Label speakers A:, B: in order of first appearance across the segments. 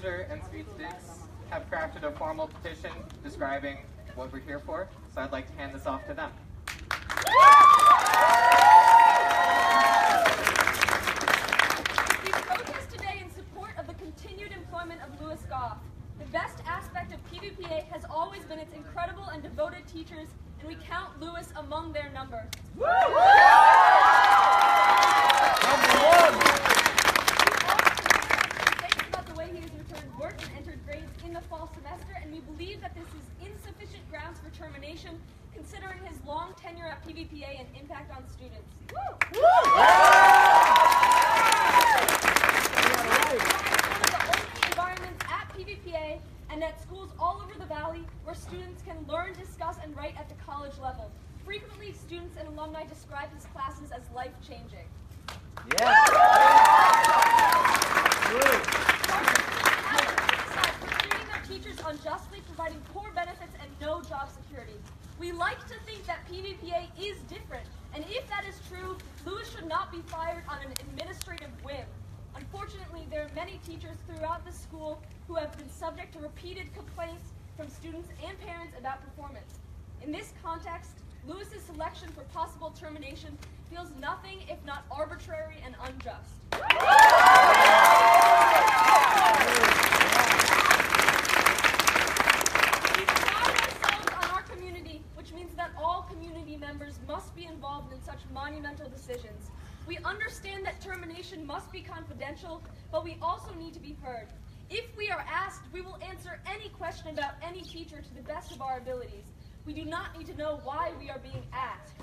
A: Twitter and Sweepstakes have crafted a formal petition describing what we're here for, so I'd like to hand this off to them.
B: We protest today in support of the continued employment of Lewis Goff. The best aspect of PVPA has always been its incredible and devoted teachers, and we count Lewis among their number. About the way he has returned work and entered grades in the fall semester, and we believe that this is insufficient grounds for termination, considering his long tenure at PVPA and impact on students. One of the only environments at PVPA and at schools all over the valley where students can learn, discuss, and write at the college level. Frequently, students and alumni describe his classes as life-changing.
C: Yeah.
B: For treating their teachers unjustly, providing poor benefits, and no job security. We like to think that PVPA is different, and if that is true, Lewis should not be fired on an administrative whim. Unfortunately, there are many teachers throughout the school who have been subject to repeated complaints from students and parents about performance. In this context, Lewis's selection for possible termination feels nothing if not arbitrary and unjust. We pride ourselves on our community, which means that all community members must be involved in such monumental decisions. We understand that termination must be confidential, but we also need to be heard. If we are asked, we will answer any question about any teacher to the best of our abilities. We do not need to know why we are being asked.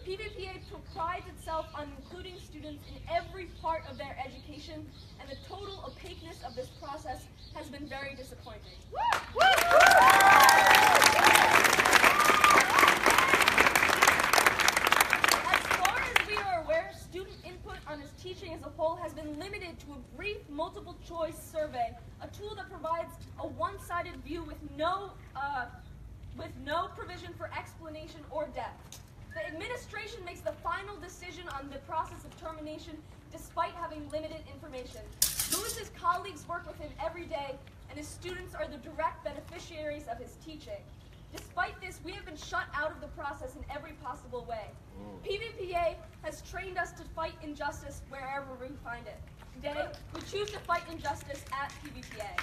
B: PVPA prides itself on including students in every part of their education, and the total opaqueness of this process has been very disappointing. As far as we are aware, student input on his teaching as a whole has been limited to a brief multiple-choice survey, a tool that provides a one-sided view with no provision for explanation or depth. The administration makes the final decision on the process of termination despite having limited information. Lewis's colleagues work with him every day, and his students are the direct beneficiaries of his teaching. Despite this, we have been shut out of the process in every possible way. PVPA has trained us to fight injustice wherever we find it. Today, we choose to fight injustice at PVPA.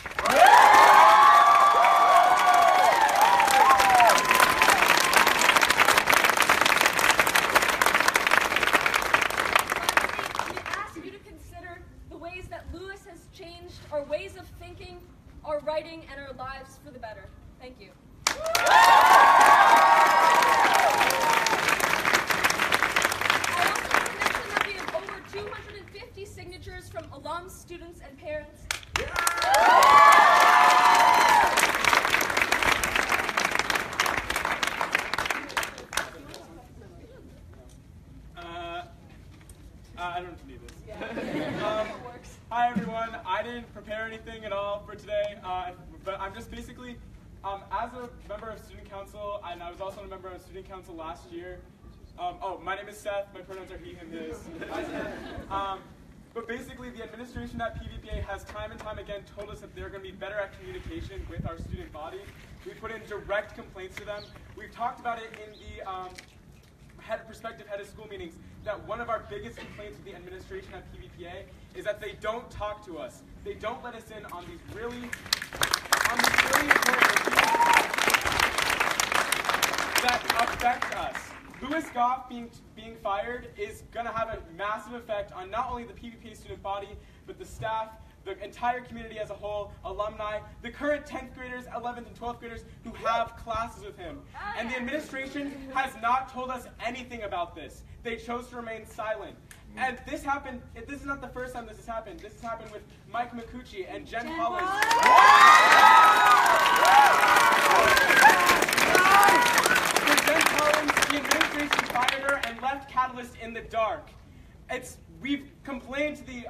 B: Our ways of thinking, our writing, and our lives for the better. Thank you. I also want to mention that we have over 250 signatures from alums, students, and parents.
D: I don't need this. Hi everyone, I didn't prepare anything at all for today, but I'm just basically, as a member of student council, and I was also a member of student council last year. My name is Seth, my pronouns are he, him, his. But basically the administration at PVPA has time and time again told us that they're going to be better at communication with our student body. We put in direct complaints to them. We've talked about it in the prospective head of school meetings, that one of our biggest complaints with the administration at PVPA is that they don't talk to us. They don't let us in on these really important issues that affect us. Lewis Goff being fired is going to have a massive effect on not only the PVPA student body, but the staff, the entire community as a whole, alumni, the current 10th graders, 11th and 12th graders who have classes with him. And the administration has not told us anything about this. They chose to remain silent. And this happened, this is not the first time this has happened. This has happened with Mike McCucci and Jen Collins. For Jen Collins, the administration fired her and left Catalyst in the dark. We've complained to the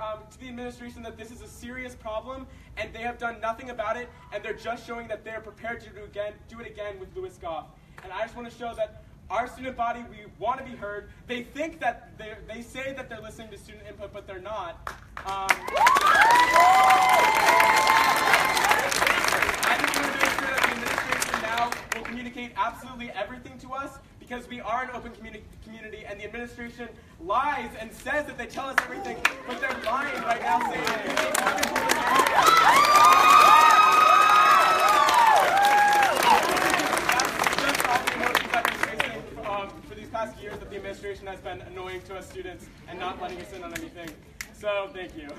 D: administration that this is a serious problem, and they have done nothing about it, and they're just showing that they're prepared to do it again with Lewis Goff. And I just want to show that our student body, we want to be heard. They think that they say that they're listening to student input, but they're not. communicate absolutely everything to us because we are an open community, and the administration lies and says that they tell us everything, but they're lying right now saying they want to do That's just all the emotions I've been facing for these past years that the administration has been annoying to us students and not letting us in on anything. So, thank you.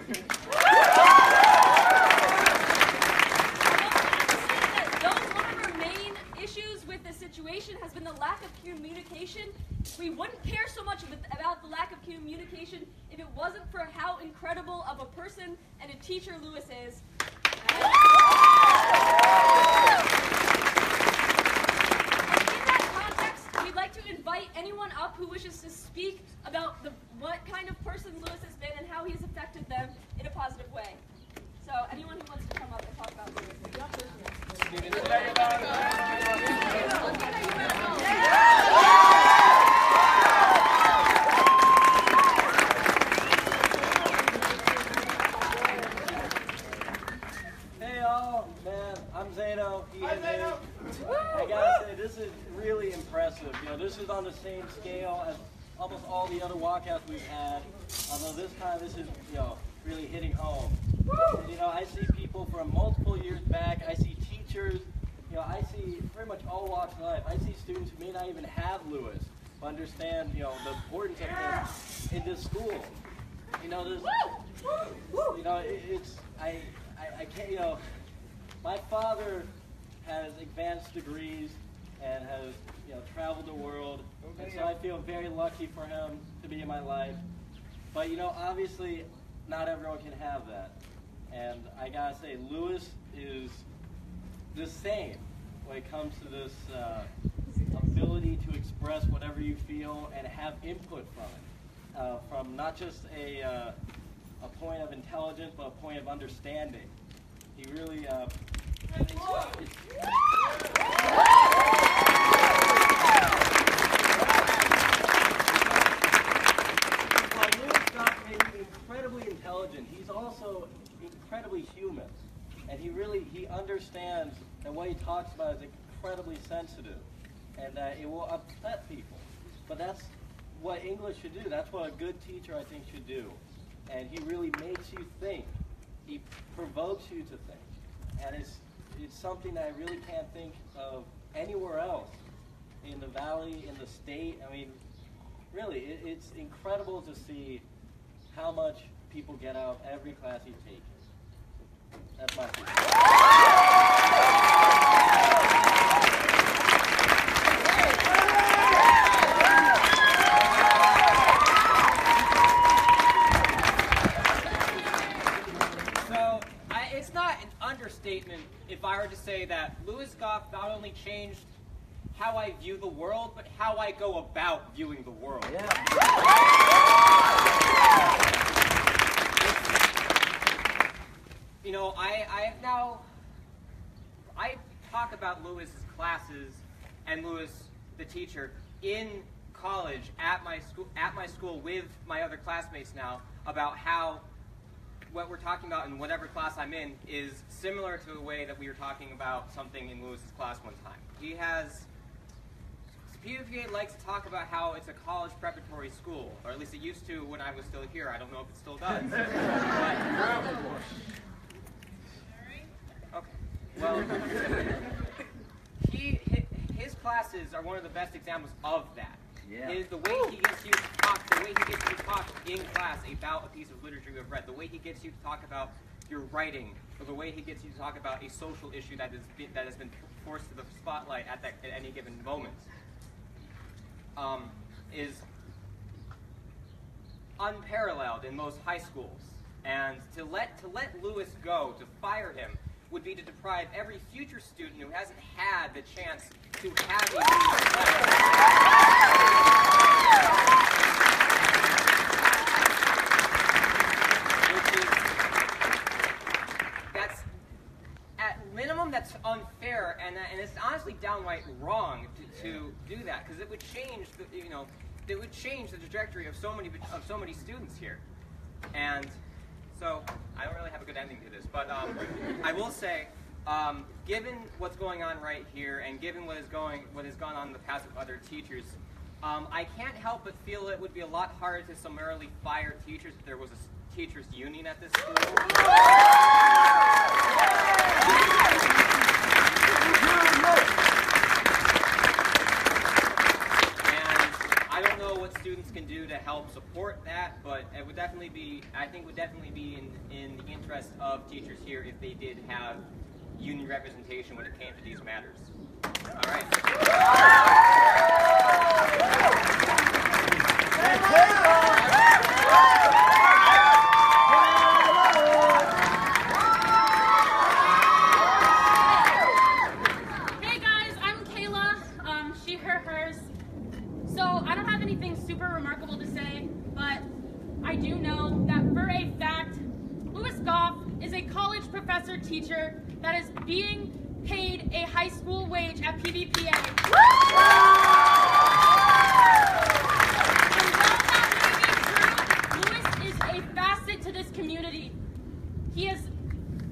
B: With the situation has been the lack of communication. We wouldn't care so much about the lack of communication if it wasn't for how incredible of a person and a teacher Lewis is. And in that context, we'd like to invite anyone up who wishes to speak about what kind of person Lewis has been and how he has affected them in a positive way. So anyone who wants to come up and talk about Lewis.
C: Hey all, man, I'm Zeno. I gotta say, this is really impressive. You know, this is on the same scale as almost all the other walkouts we've had, although this time this is, really hitting home. And, I see people from multiple years back. I see teachers. I see pretty much all walks of life. I see students who may not even have Lewis, but understand, the importance of this in this school. I can't, my father has advanced degrees and has, traveled the world, and so I feel very lucky for him to be in my life. But, obviously, not everyone can have that. And I gotta say, Lewis is the same when it comes to this ability to express whatever you feel and have input from it. From not just a point of intelligence, but a point of understanding. He really, Lewis Goff is incredibly intelligent. He's also incredibly human. And he understands that what he talks about is incredibly sensitive, and that it will upset people. But that's what English should do. That's what a good teacher, I think, should do. And he really makes you think. He provokes you to think. And it's something that I really can't think of anywhere else in the valley, in the state. I mean, really, it's incredible to see how much people get out of every class he takes. That's my opinion.
E: So, it's not an understatement if I were to say that Lewis Goff not only changed how I view the world, but how I go about viewing the world.
C: Yeah.
E: I talk about Lewis's classes and Lewis, the teacher, in college at my school with my other classmates now about how what we're talking about in whatever class I'm in is similar to the way that we were talking about something in Lewis's class one time. PVPA likes to talk about how it's a college preparatory school, or at least it used to when I was still here. I don't know if it still does. Okay. Well, his classes are one of the best examples of that.
C: Yeah.
E: The way he gets you to talk, in class about a piece of literature you have read, the way he gets you to talk about your writing, or the way he gets you to talk about a social issue that has been forced to the spotlight at any given moment, is unparalleled in most high schools. And to let Lewis go, to fire him, would be to deprive every future student who hasn't had the chance to have a Lewis that's at minimum that's unfair, and it's honestly downright wrong to do that, because it would change the trajectory of so many students here. And so I don't really have a good ending to this, but I will say Given what's going on right here, and given what has gone on in the past with other teachers, I can't help but feel it would be a lot harder to summarily fire teachers if there was a teachers union at this school. I don't know what students can do to help support that, but it would definitely be, I think would definitely be in the interest of teachers here if they did have union representation when it came to these matters. All right.
F: Hey guys, I'm Kayla. She, her, hers. So I don't have anything super remarkable to say, but I do know that for a fact, Lewis Goff is a college professor teacher that is being paid a high school wage at PVPA. And while that may be true, Lewis is a facet to this community. He has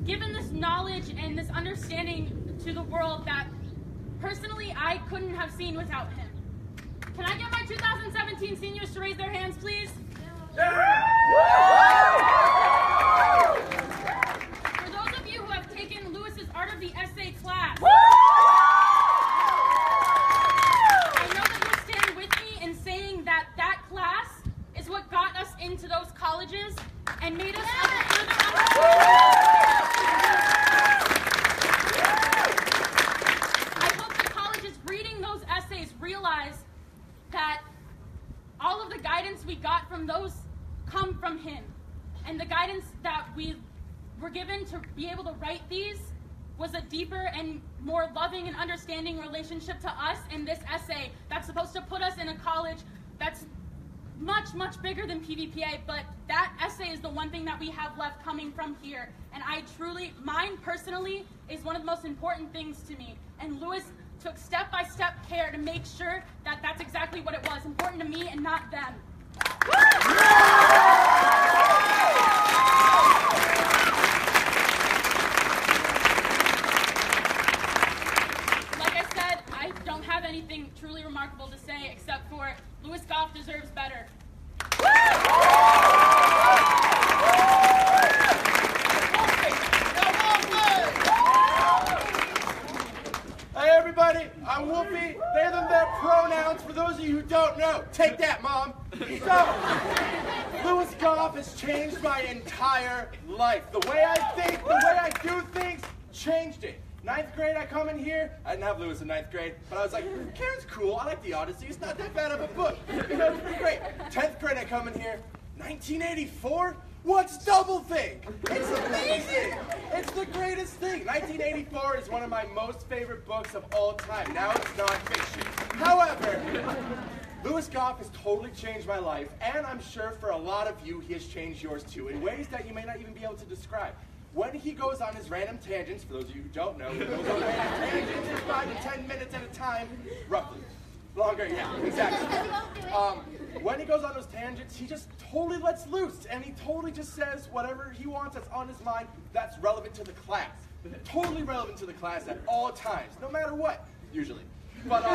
F: given this knowledge and this understanding to the world that personally I couldn't have seen without him. Can I get my 2017 seniors to raise their hands, please? For those of you who have taken Lewis's Art of the Essay class, I know that you'll stand with me in saying that that class is what got us into those colleges and made us have a further I hope the colleges reading those essays realize that all of the guidance we got from those come from him. And the guidance that we were given to be able to write these was a deeper and more loving and understanding relationship to us in this essay that's supposed to put us in a college that's much, much bigger than PVPA, but that essay is the one thing that we have left coming from here. And I truly, mine personally, is one of the most important things to me. And Lewis took step-by-step care to make sure that that's exactly what it was, important to me and not them. Like I said, I don't have anything truly remarkable to say except for Lewis Goff deserves better.
G: Hey everybody, I'm Wolfie. They them their pronouns for those of you who don't know. Take that, Mom. So, Lewis Goff has changed my entire life. The way I think, the way I do things, changed it. 9th grade, I come in here. I didn't have Lewis in 9th grade, but I was like, Karen's cool. I like the Odyssey. It's not that bad of a book. You know, it's pretty great. 10th grade, I come in here. 1984? What's Doublethink? It's amazing. It's the greatest thing. 1984 is one of my most favorite books of all time. Now it's not fiction. However, Lewis Goff has totally changed my life, and I'm sure for a lot of you, he has changed yours too, in ways that you may not even be able to describe. When he goes on his random tangents, for those of you who don't know, he goes on random tangents for 5 to 10 minutes at a time, roughly. Longer, yeah, exactly. When he goes on those tangents, he just totally lets loose, and he totally just says whatever he wants that's on his mind that's relevant to the class. Totally relevant to the class at all times, no matter what, usually. But,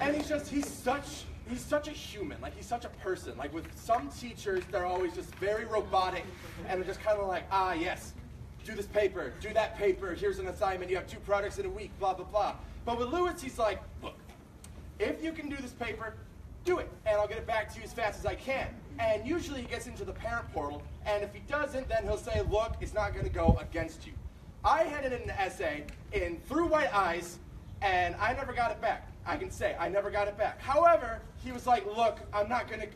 G: and he's such a human, like he's such a person. Like with some teachers, they're always just very robotic, and they're just kind of like, ah, yes, do this paper, do that paper, here's an assignment, you have 2 projects in a week, blah, blah, blah. But with Lewis, he's like, look, if you can do this paper, do it, and I'll get it back to you as fast as I can. And usually he gets into the parent portal, and if he doesn't, then he'll say, look, it's not going to go against you. I handed in an essay in Through White Eyes, and I never got it back. I can say I never got it back. However, he was like, look, I'm not gonna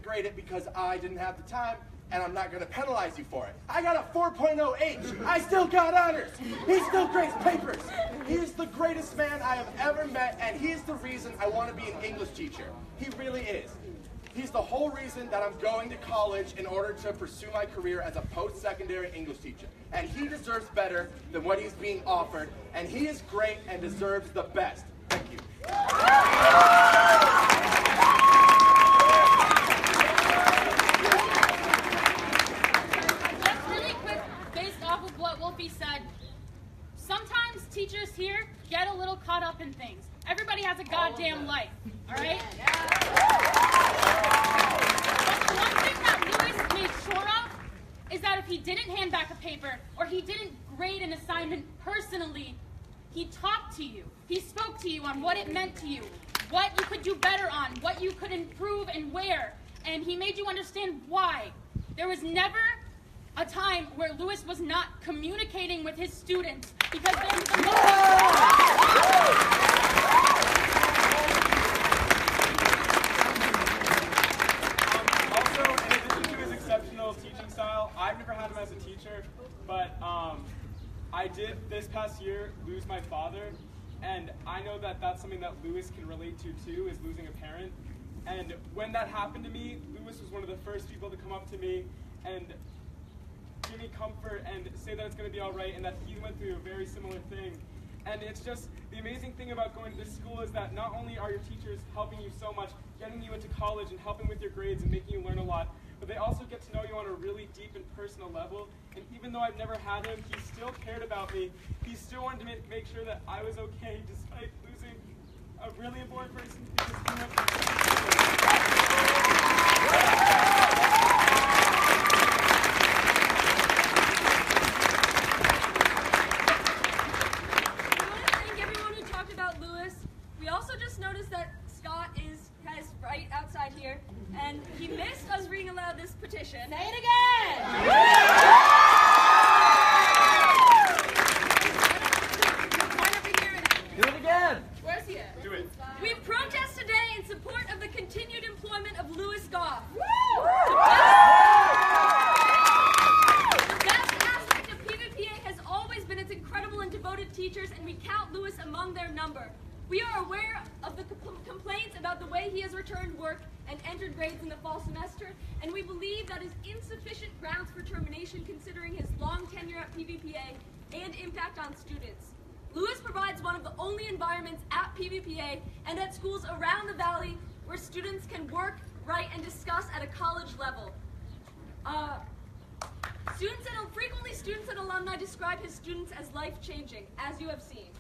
G: grade it because I didn't have the time, and I'm not gonna penalize you for it. I got a 4.08. I still got honors. He still grades papers. He's the greatest man I have ever met, and he's the reason I want to be an English teacher. He really is. He's the whole reason that I'm going to college in order to pursue my career as a post-secondary English teacher. And he deserves better than what he's being offered, and he is great and deserves the best. Thank you.
F: Just really quick, based off of what Wolfie said, goddamn life, all right? But the one thing that Lewis made sure of is that if he didn't hand back a paper or he didn't grade an assignment personally, he talked to you. He spoke to you on what it meant to you, what you could do better on, what you could improve and where, and he made you understand why. There was never a time where Lewis was not communicating with his students because they're the
D: Also, in addition to his exceptional teaching style, I've never had him as a teacher, but I did this past year lose my father, and I know that that's something that Lewis can relate to too, is losing a parent. And when that happened to me, Lewis was one of the first people to come up to me and give me comfort and say that it's going to be all right and that he went through a very similar thing. And it's just, the amazing thing about going to this school is that not only are your teachers helping you so much, getting you into college and helping with your grades and making you learn a lot, but they also get to know you on a really deep and personal level. And even though I've never had him, he still cared about me. He still wanted to make sure that I was okay despite losing a really important person.
B: We also just noticed that Scott is right outside here, and he missed us reading aloud this petition.
F: Say it again!
C: Do it again!
B: Where's he at?
D: Do it.
B: We protest today in support of the continued employment of Lewis Goff. The best aspect of PVPA has always been its incredible and devoted teachers, and we count Lewis among their number. We are aware of the complaints about the way he has returned work and entered grades in the fall semester, and we believe that is insufficient grounds for termination considering his long tenure at PVPA and impact on students. Lewis provides one of the only environments at PVPA and at schools around the valley where students can work, write, and discuss at a college level. Frequently students and alumni describe his students as life-changing, as you have seen.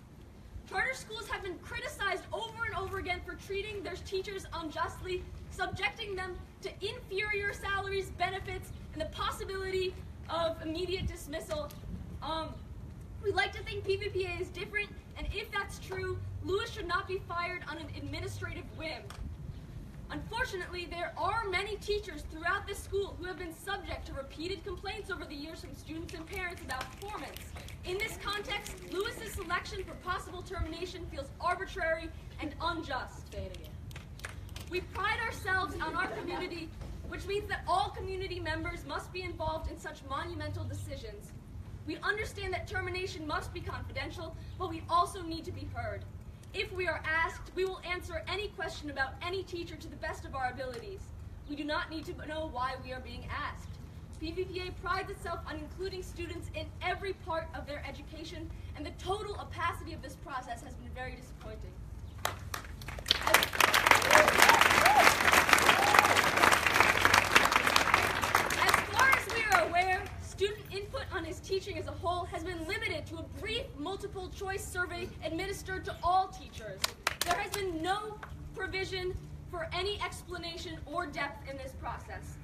B: Charter schools have been criticized over and over again for treating their teachers unjustly, subjecting them to inferior salaries, benefits, and the possibility of immediate dismissal. We like to think PVPA is different, and if that's true, Lewis should not be fired on an administrative whim. Unfortunately, there are many teachers throughout this school who have been subject to repeated complaints over the years from students and parents about performance. In this context, Lewis's selection for possible termination feels arbitrary and unjust. Say it again. We pride ourselves on our community, which means that all community members must be involved in such monumental decisions. We understand that termination must be confidential, but we also need to be heard. If we are asked, we will answer any question about any teacher to the best of our abilities. We do not need to know why we are being asked. PVPA prides itself on including students in every part of their education, and the total opacity of this process has been very disappointing. As far as we are aware, student input on his teaching as a whole has been limited to a brief multiple-choice survey administered to all teachers. There has been no provision for any explanation or depth in this process.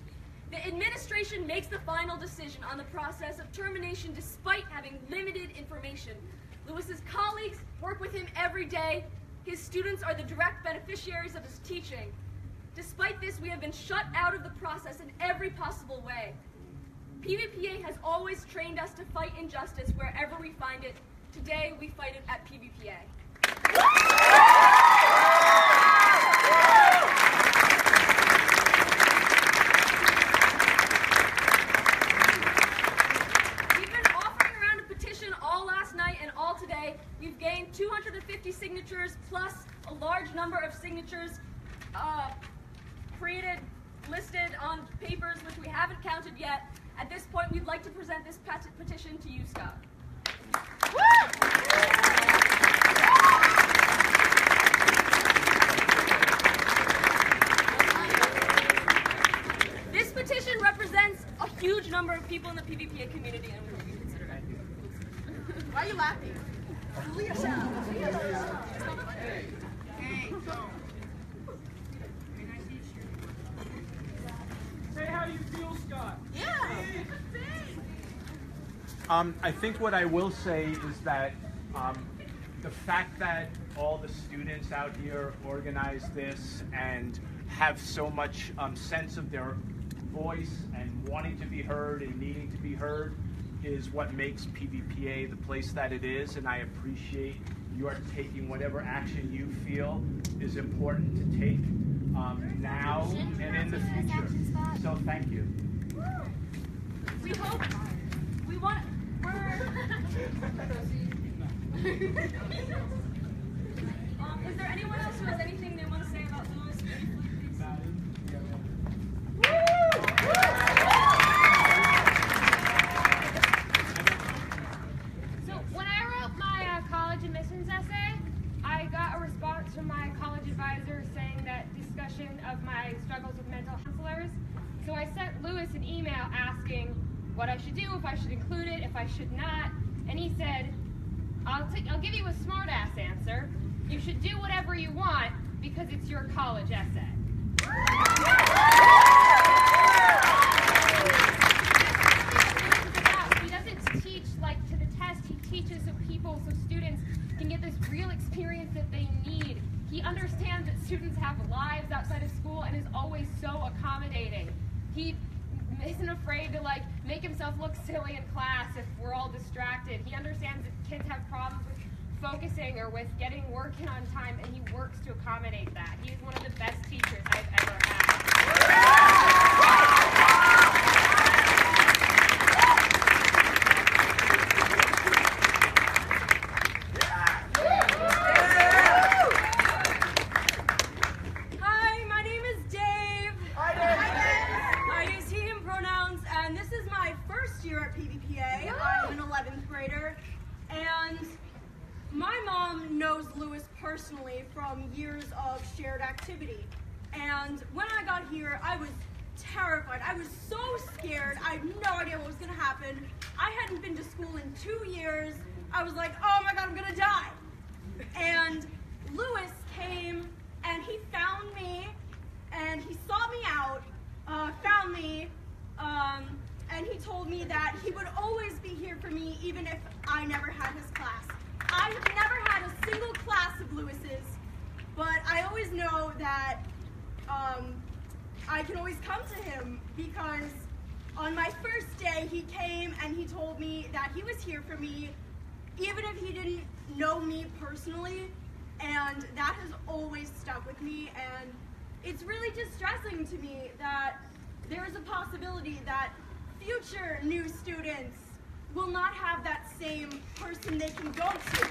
B: The administration makes the final decision on the process of termination despite having limited information. Lewis's colleagues work with him every day. His students are the direct beneficiaries of his teaching. Despite this, we have been shut out of the process in every possible way. PVPA has always trained us to fight injustice wherever we find it. Today, we fight it at PVPA. We've been offering around a petition all last night and all today. We've gained 250 signatures plus a large number of signatures listed on papers, which we haven't counted yet. At this point, we'd like to present this petition to you, Scott. This petition represents a huge number of people in the PVPA community, and we hope you consider it.
H: Why are you laughing? I think what I will say is that the fact that all the students out here organize this and have so much sense of their voice and wanting to be heard and needing to be heard is what makes PVPA the place that it is, and I appreciate your taking whatever action you feel is important to take now and in the future. So thank you.
B: We hope, we want, is there anyone else who has anything they want to say about Lewis?
I: So when I wrote my college admissions essay, I got a response from my college advisor saying that discussion of my struggles with mental counselors. So I sent Lewis an email asking what I should do, if I should include it, if I should not, and he said, I'll give you a smart-ass answer. You should do whatever you want because it's your college essay. He doesn't teach like to the test. He teaches so students can get this real experience that they need. He understands that students have lives outside of school and is always so accommodating. He isn't afraid to like make himself look silly in class if we're all distracted. He understands that kids have problems with focusing or with getting work in on time, and he works to accommodate that. He is one of the best teachers I've ever had.
B: Hi, my name is Dave. Hi, Dave. I use he, him pronouns, and this is my first year at PVPA. I'm an 11th grader, and my mom knows Lewis personally from years of shared activity. And when I got here, I was terrified. I was so scared. I had no idea what was going to happen. I hadn't been to school in 2 years. I was like, oh my God, I'm going to die. And Lewis came and he found me and he sought me out, found me, and he told me that he would always be here for me even if I never had his class. I have never had a single class of Lewis's, but I always know that I can always come to him because on my first day he came and he told me that he was here for me even if he didn't know me personally, and that has always stuck with me, and it's really distressing to me that there is a possibility that future new students will not have that same person they can go to.